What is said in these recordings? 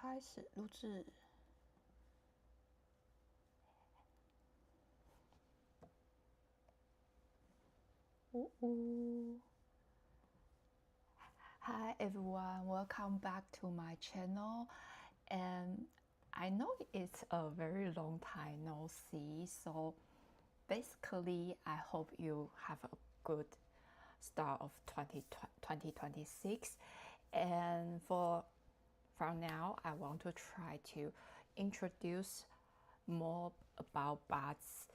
开始录制。Hi everyone, welcome back to my channel. And I know it's a very long time no see, so basically I hope you have a good start of 2026. And from now, I want to try to introduce more about Bazi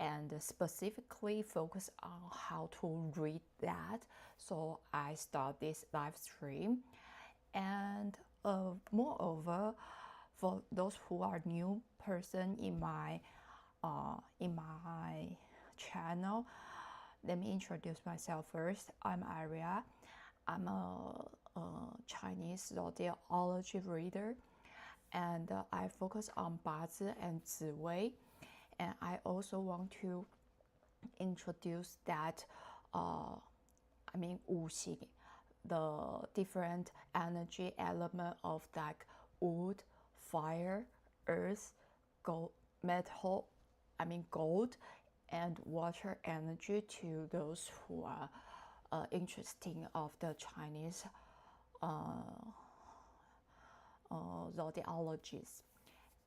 and specifically focus on how to read that. So I start this live stream. And moreover, for those who are new person in my channel, let me introduce myself first. I'm Aria. I'm a Chinese Astrology reader, and I focus on Bazi and Ziwei. And I also want to introduce that, Wu Xing, the different energy element of like wood, fire, earth, gold, metal, gold, and water energy to those who are interested of the Chinese zodiologies.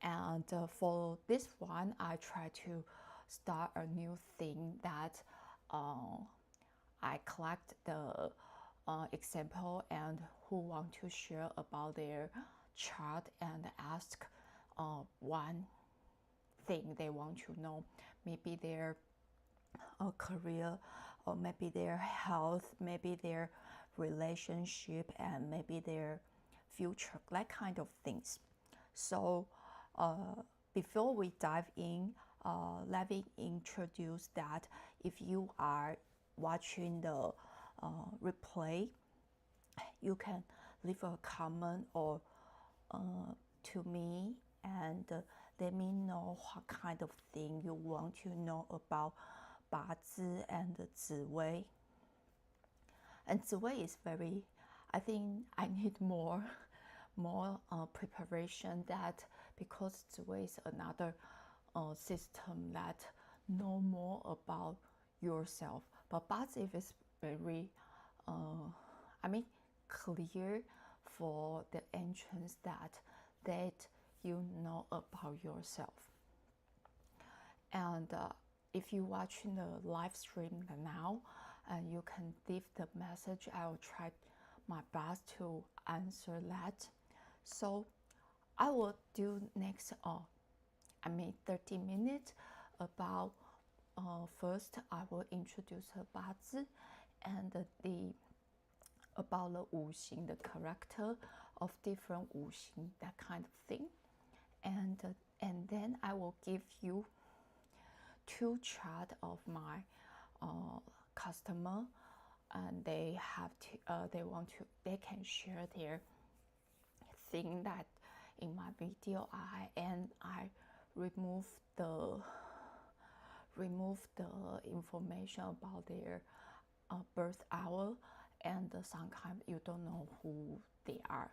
And for this one, I try to start a new thing that I collect the example and who want to share about their chart and ask one thing they want to know, maybe their career, or maybe their health, maybe their relationship, and maybe their future, that kind of things. So before we dive in, let me introduce that if you are watching the replay, you can leave a comment or to me and let me know what kind of thing you want to know about Bazi and Ziwei. And Ziwei is very, I think I need more preparation, that because Ziwei is another system that know more about yourself. But Bazi is very clear for the entrance that you know about yourself. And if you're watching the live stream now, and you can leave the message, I will try my best to answer that. So I will do next 30 minutes about first I will introduce the Bazi and about the Wu Xing, the character of different Wu Xing, that kind of thing. And then I will give you two charts of my customer, and they can share their thing that in my video I remove the information about their birth hour, and sometimes you don't know who they are.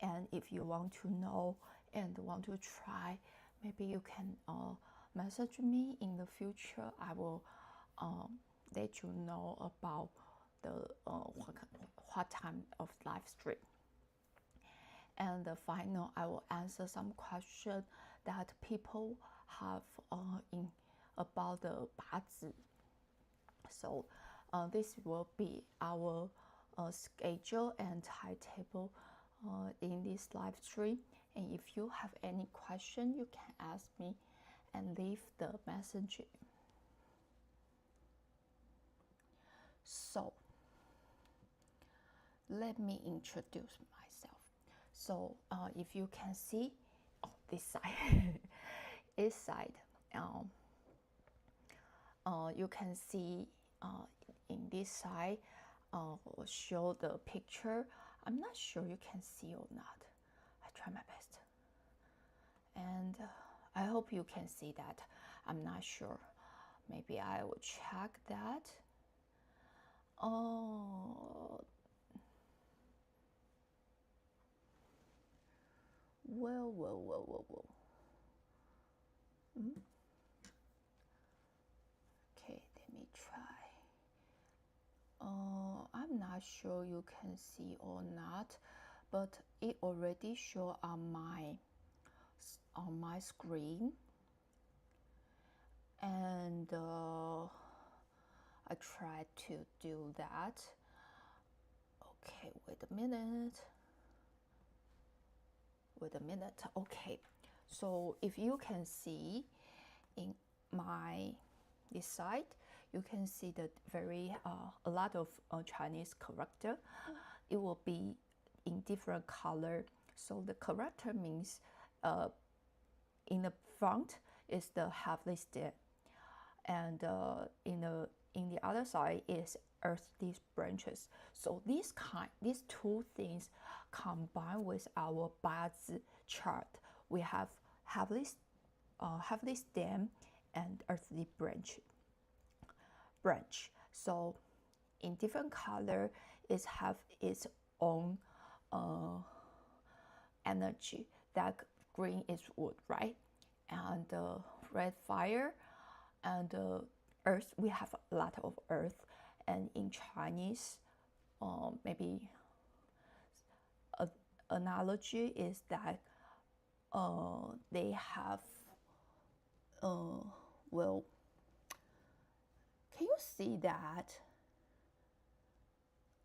And if you want to know and want to try, maybe you can message me in the future. I will let you know about the what time of live stream. And the final, I will answer some questions that people have about the Bazi. So this will be our schedule and timetable in this live stream. And if you have any question, you can ask me and leave the message. So let me introduce myself. So if you can see, this side, this side, you can see in this side show the picture. I'm not sure you can see or not. I try my best, and I hope you can see that. I'm not sure. Maybe I will check that. well. Okay, let me try. I'm not sure you can see or not, but it already show on my screen, and I try to do that. Okay, wait a minute. Okay, so if you can see in this side, you can see that a lot of Chinese character. It will be in different color. So the character means in the front is the heavenly stem, and in the other side is earthly branches. So these two things combined with our Bazi chart, we have heavenly stem and earthly branch. So in different color, it have its own energy. That green is wood, right? And red fire, and earth. We have a lot of earth, and in Chinese, maybe analogy is that they have well, can you see that?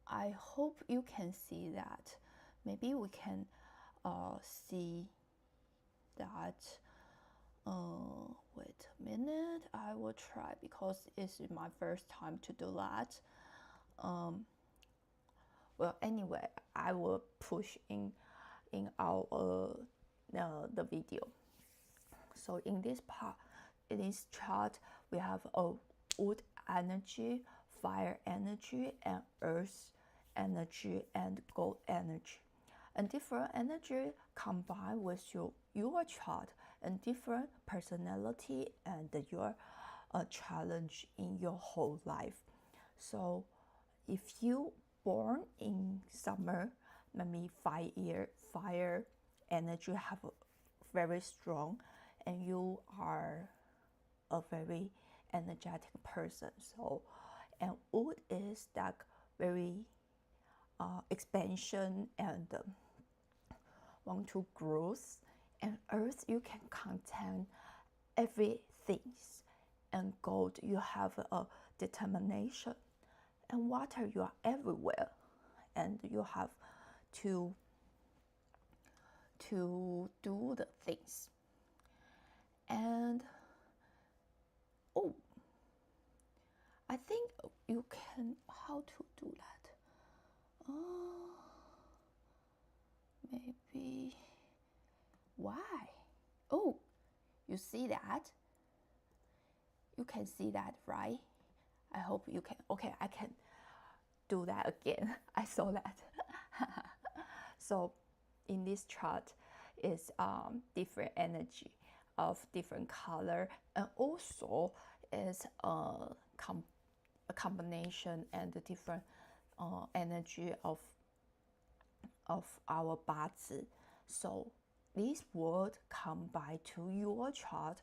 I hope you can see that. Maybe we can see that. Wait a minute, I will try because it's my first time to do that. Well, anyway, I will push in our the video. So in this chart, we have a wood energy, fire energy, and earth energy, and gold energy. And different energy combined with your chart, and different personality and your challenge in your whole life. So if you born in summer, maybe fire energy have very strong, and you are a very energetic person. So, and wood is like very expansion and want to growth, and earth you can contain everything, and gold you have a determination, and water you are everywhere, and you have to do the things. And I think you can how to do that. Maybe why? Oh, you see that? You can see that, right? I hope you can. Okay, I can do that again. I saw that. So in this chart is different energy of different color, and also is a combination and the different energy of our Bazi. So this word combine to your chart,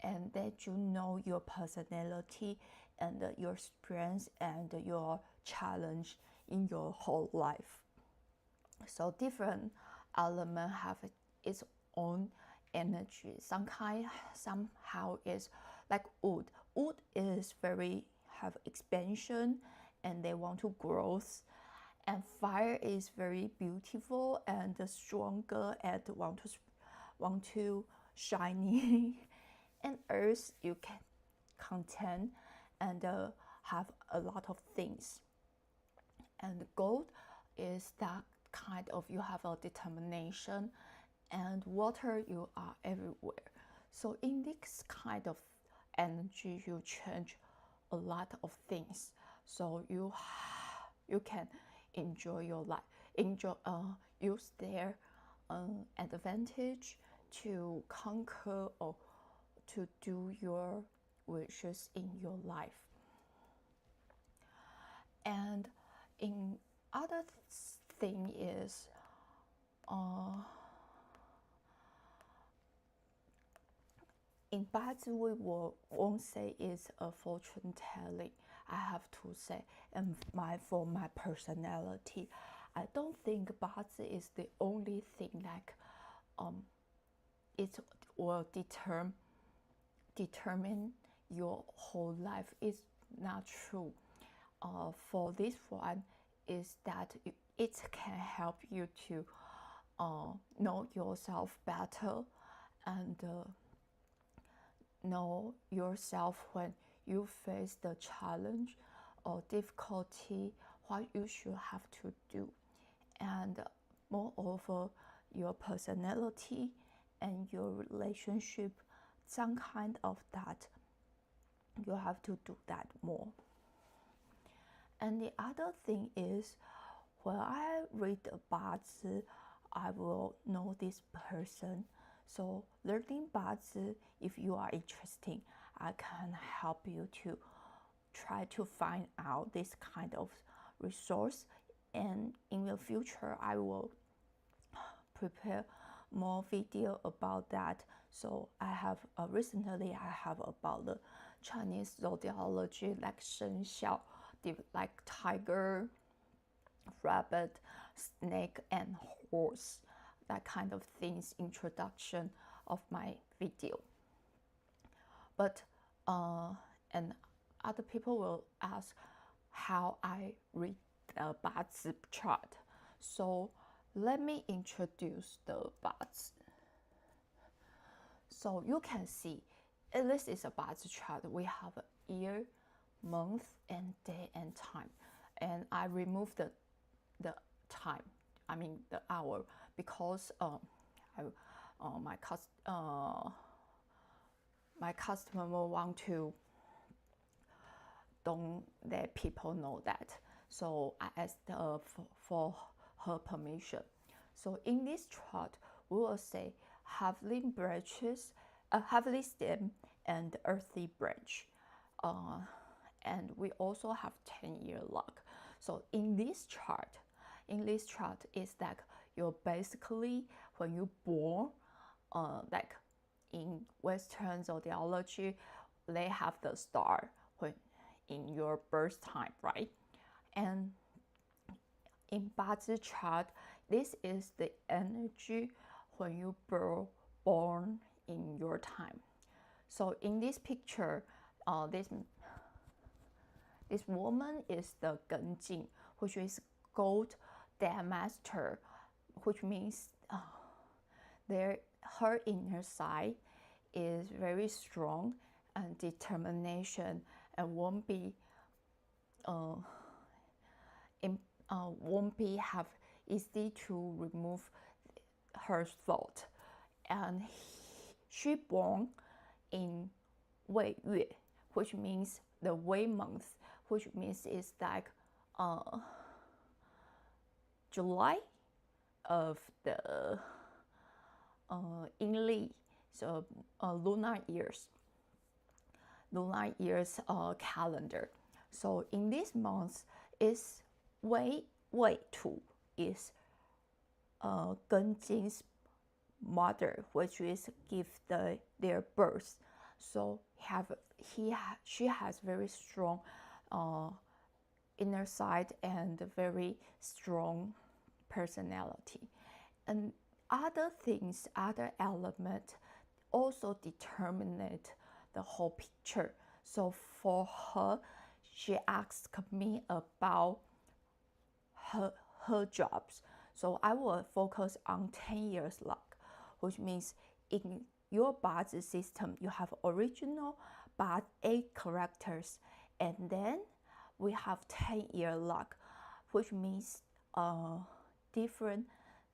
and that you know your personality and your strengths and your challenge in your whole life. So different element have its own energy. Somehow is like wood. Wood is very have expansion, and they want to growth. And fire is very beautiful and stronger, and want to shiny. And earth you can contain and have a lot of things. And gold is that kind of you have a determination, and water you are everywhere. So in this kind of energy you change a lot of things. So you can enjoy your life, use their advantage to conquer or to do your wishes in your life. And in other thing is in Bazi, we won't say it's a fortune telling. I have to say, and for my personality, I don't think Bazi is the only thing like it will determine your whole life. It's not true. For this one, is that it can help you to know yourself better and know yourself when you face the challenge or difficulty, what you should have to do. And moreover, your personality and your relationship, some kind of that, you have to do that more. And the other thing is, when I read about Bazi, I will know this person. So learning Bazi, if you are interested, I can help you to try to find out this kind of resource. And in the future, I will prepare more video about that. So I have recently I have about the Chinese Astrology, like 生肖, like tiger, rabbit, snake, and horse, that kind of things, introduction of my video. But and other people will ask how I read the Bazi chart. So let me introduce the Bazi. So you can see, this is a Bazi chart. We have a year, month, and day and time. And I removed the time, I mean the hour, because my customer will want to don't let people know that. So I asked for her permission. So in this chart, we will say heavenly branches, heavenly stem, and earthly branch. And we also have 10-year luck. So in this chart is like you're basically, when you born, like in Western zodiology, they have the star when in your birth time, right? And in Bazi chart, this is the energy when you were born in your time. So in this picture, this woman is the Genjing, which is gold diameter, which means her inner side is very strong and determination, and won't be have easy to remove her thought. And she born in YYYY, which means the Wei month, which means it's like July of the Inli, so lunar years calendar. So in this month is YYYY is Genjing's mother, which is give their birth. So she has very strong inner side and very strong personality. And other things, other elements also determine the whole picture. So for her, she asked me about her jobs. So I will focus on 10 years luck, which means in your Bazi system, you have original but 8 characters, and then we have 10-year luck, which means different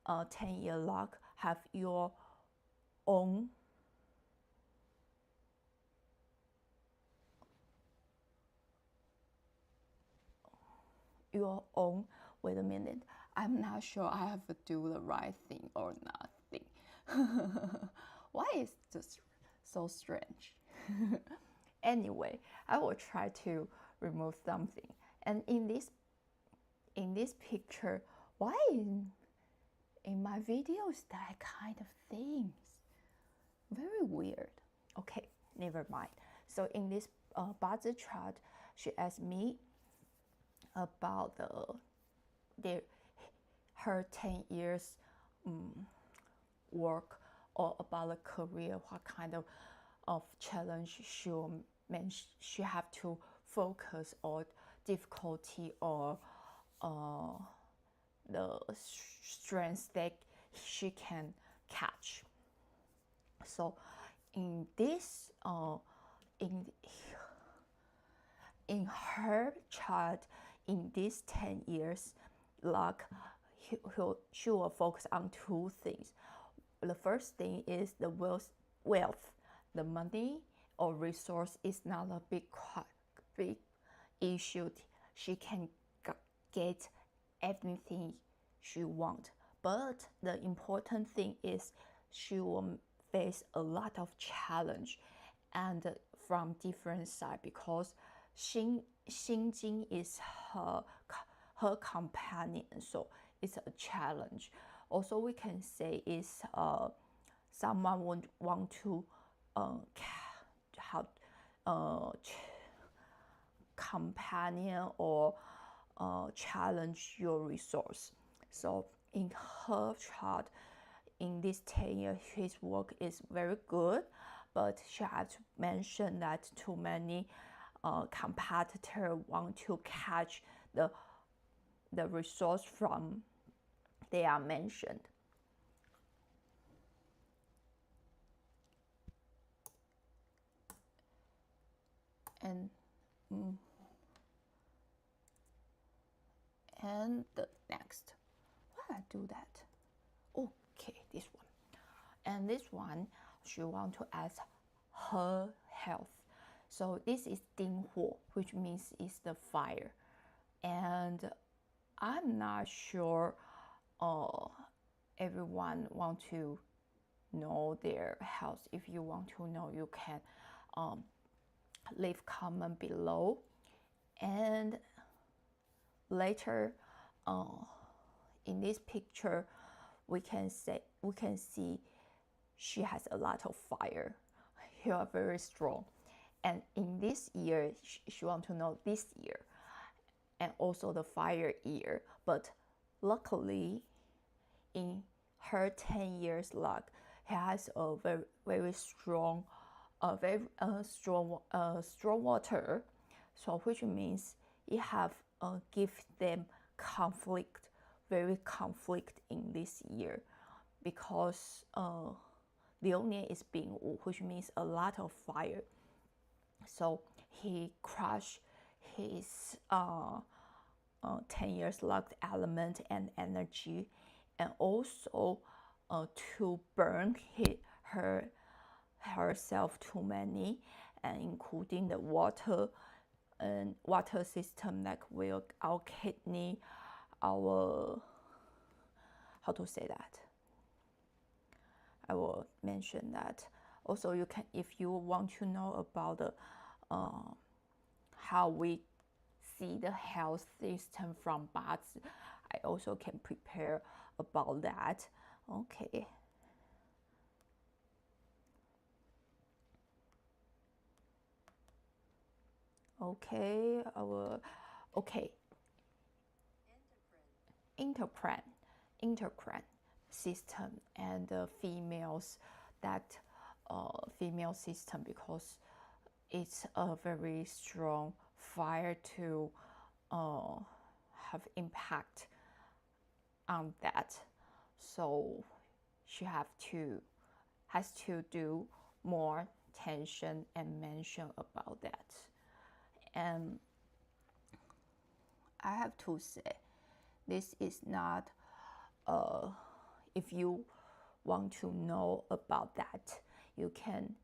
10-year luck have your own wait a minute, I'm not sure I have to do the right thing or nothing. Why is this so strange? Anyway, I will try to remove something. And in this picture, why in my videos that kind of things? Very weird. Okay, never mind. So in this Bazi chart, she asked me about her 10 years work, or about the career, what kind of challenge she have to focus, or difficulty, or the strengths that she can catch. So in this in her chart, in these 10 years, like she will focus on two things. The first thing is the wealth, the money or resource is not a big issue. She can get everything she wants. But the important thing is she will face a lot of challenge, and from different side, because Xinjing is her companion, so it's a challenge. Also, we can say is someone would want to companion or challenge your resource. So in her chart, in this 10 years, his work is very good, but she had to mention that too many competitors want to catch the resource from they are mentioned. And the next, why I do that? Okay, this one. And this one, she want to ask her health. So this is 丁火, which means it's the fire. And I'm not sure everyone want to know their health. If you want to know, you can leave comment below. And later in this picture, we can see she has a lot of fire. You are very strong. And in this year, she want to know this year, and also the fire year. But luckily, in her 10 years luck, he has a very strong, strong water. So which means it have give them conflict, very conflict in this year, because Liu is being Wu, which means a lot of fire. So he crushed his 10 years luck element and energy, and also to burn herself too many, and including the water and water system, like our kidney, our, how to say that? I will mention that. Also, you can, if you want to know about the how we see the health system from Bazi, I also can prepare about that. Okay. Okay, interpret system, and the females, that female system, because it's a very strong fire to have impact on that. So she has to do more attention and mention about that. And I have to say, this is not if you want to know about that, you can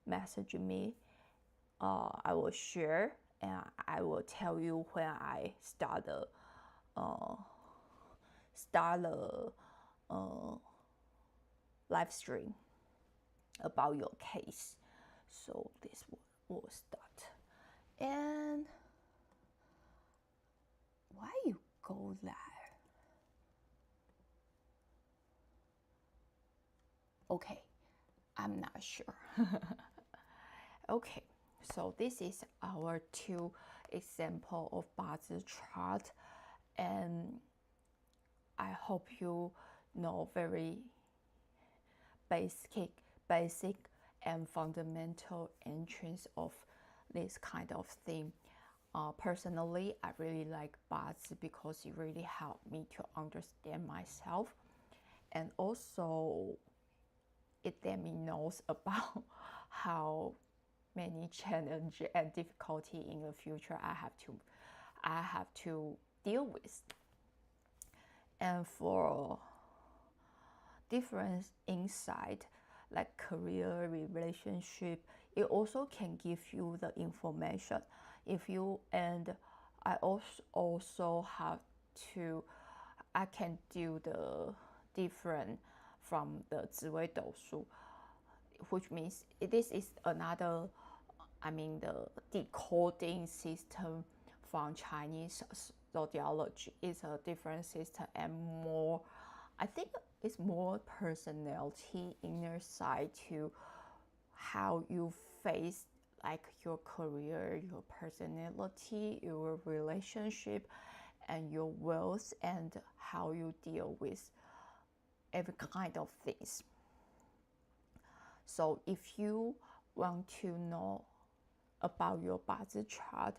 message me. I will share, and I will tell you when I start the live stream about your case. So this will start. And why you go there? Okay, I'm not sure. Okay, so this is our 2 example of Bazi chart, and I hope you know very basic and fundamental entrance of this kind of thing. Personally, I really like Bazi because it really helped me to understand myself, and also it let me know about how many challenge and difficulty in the future I have to deal with. And for different insight like career, relationship, it also can give you the information. If you and I also have to, I can do the different from the 紫微斗数, which means this is another, the decoding system from Chinese Astrology. Is a different system and more, I think it's more personality, inner side to how you face like your career, your personality, your relationship, and your wealth, and how you deal with every kind of things. So if you want to know about your Bazi chart,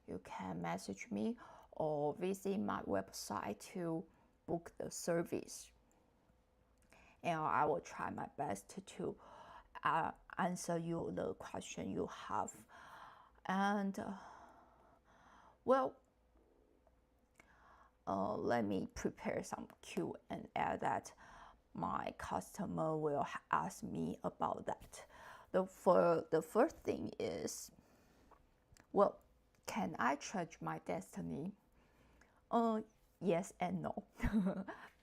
you can message me or visit my website to book the service. And I will try my best to answer you the question you have. And let me prepare some Q&A that my customer will ask me about that. The first thing is, can I change my destiny? Yes and no.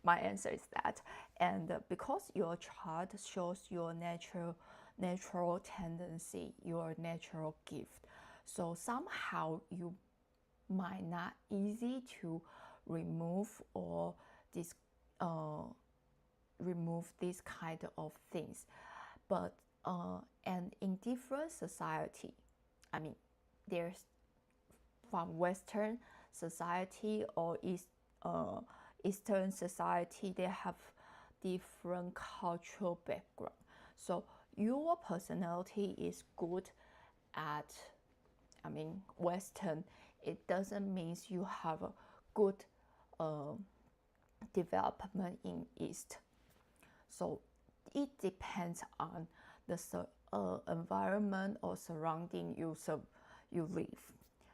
My answer is that. And because your chart shows your natural tendency, your natural gift, so somehow you might not easy to remove or remove this kind of things. But and in different society, there's from Western society or Eastern society, they have different cultural background. So your personality is good at, Western. It doesn't mean you have a good development in East. So it depends on the environment or surrounding you live.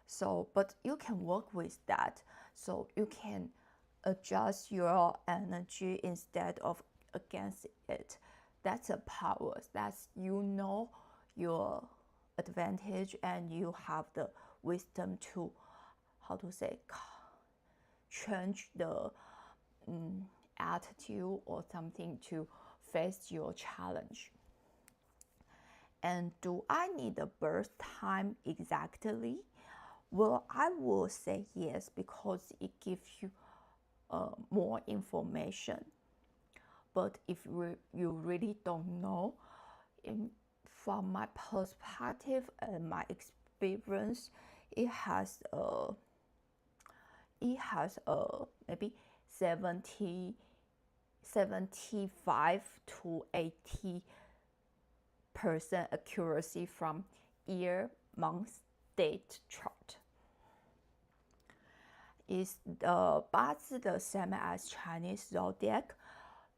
So, but you can work with that. So you can adjust your energy instead of against it. That's a power. That's your advantage, and you have the wisdom to change the attitude or something to face your challenge. And do I need the birth time exactly? Well, I will say yes, because it gives you more information. But if you really don't know, from my perspective and my experience, it has maybe 75 to 80% accuracy from year, month, date chart. Is the Bazi the same as Chinese zodiac?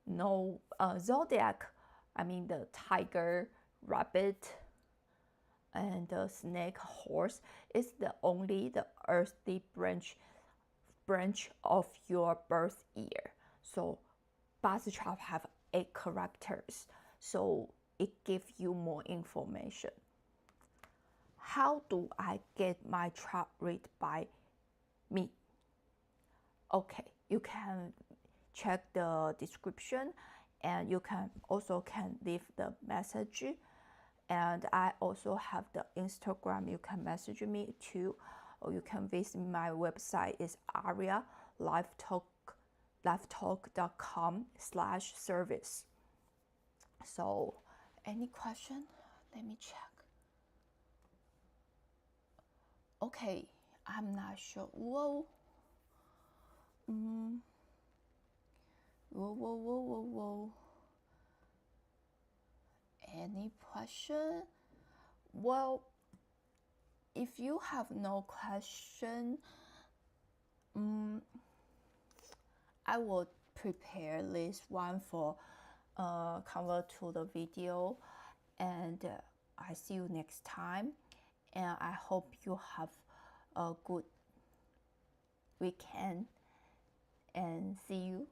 No, zodiac, the tiger, rabbit, and the snake, horse, is only the earthly branch of your birth year. So Bazi chart have 8 characters, so it gives you more information. How do I get my chart read by me? Okay, you can check the description, and you can leave the message. And I also have the Instagram. You can message me too, or you can visit my website. Is arialifetalk.com/service. So, any question? Let me check. Okay, I'm not sure. Whoa. Whoa. Any question? Well, if you have no question, I will prepare this one for convert to the video, and I see you next time, and I hope you have a good weekend, and see you.